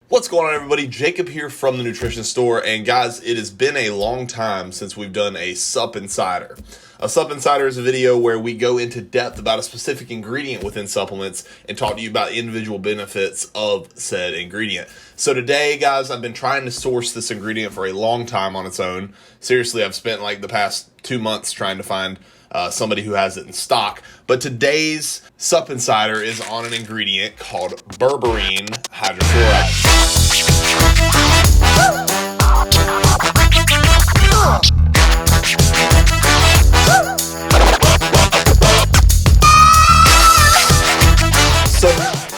What's going on, everybody? Jacob here from the Nutrition Store, and guys, it has been a long time since we've done a Sup Insider. A Sup Insider is a video where we go into depth about a specific ingredient within supplements and talk to you about individual benefits of said ingredient. So today, guys, I've been trying to source this ingredient for a long time on its own. Seriously, I've spent like the past 2 months trying to find somebody who has it in stock. But today's Sup Insider is on an ingredient called Berberine hydrochloride. So,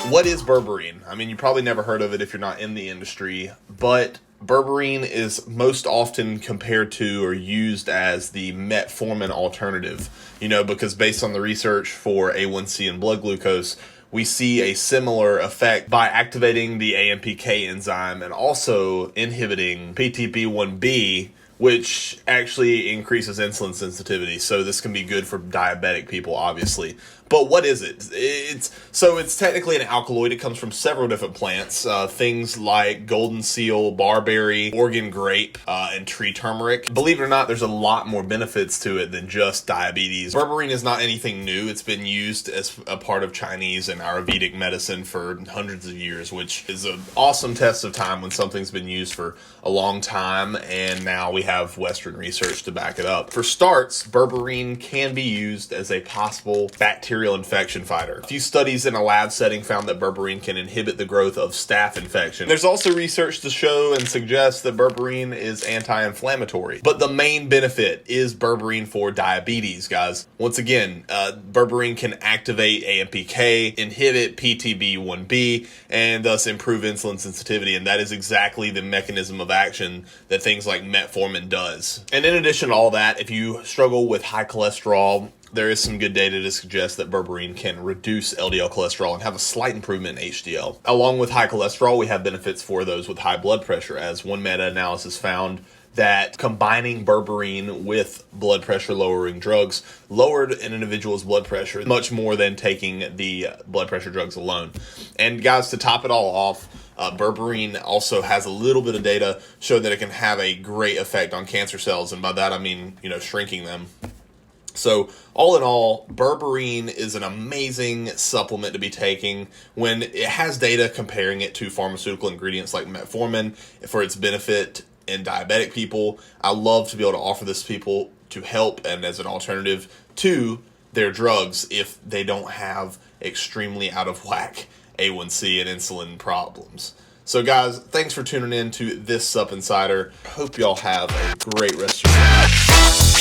what is berberine? I mean, you probably never heard of it if you're not in the industry, but berberine is most often compared to or used as the metformin alternative, because based on the research for A1C and blood glucose, we see a similar effect by activating the AMPK enzyme and also inhibiting PTB1B, which actually increases insulin sensitivity. So this can be good for diabetic people, obviously. But what is it? It's technically an alkaloid. It comes from several different plants, things like golden seal, barberry, Oregon grape, and tree turmeric. Believe it or not, there's a lot more benefits to it than just diabetes. Berberine is not anything new. It's been used as a part of Chinese and Ayurvedic medicine for hundreds of years, which is an awesome test of time when something's been used for a long time, and now we have Western research to back it up. For starts, berberine can be used as a possible bacterial infection fighter. A few studies in a lab setting found that berberine can inhibit the growth of staph infection. There's also research to show and suggest that berberine is anti-inflammatory. But the main benefit is berberine for diabetes, guys. Once again, berberine can activate AMPK, inhibit PTB1B, and thus improve insulin sensitivity. And that is exactly the mechanism of action that things like metformin does. And in addition to all that, if you struggle with high cholesterol, there is some good data to suggest that berberine can reduce LDL cholesterol and have a slight improvement in HDL. Along with high cholesterol, we have benefits for those with high blood pressure, as one meta-analysis found that combining berberine with blood pressure lowering drugs lowered an individual's blood pressure much more than taking the blood pressure drugs alone. And guys, to top it all off, berberine also has a little bit of data showing that it can have a great effect on cancer cells, and by that I mean, shrinking them. So all in all, berberine is an amazing supplement to be taking when it has data comparing it to pharmaceutical ingredients like metformin for its benefit in diabetic people. I love to be able to offer this to people to help and as an alternative to their drugs if they don't have extremely out of whack A1C and insulin problems. So guys, thanks for tuning in to this Sup Insider. Hope y'all have a great rest of your day.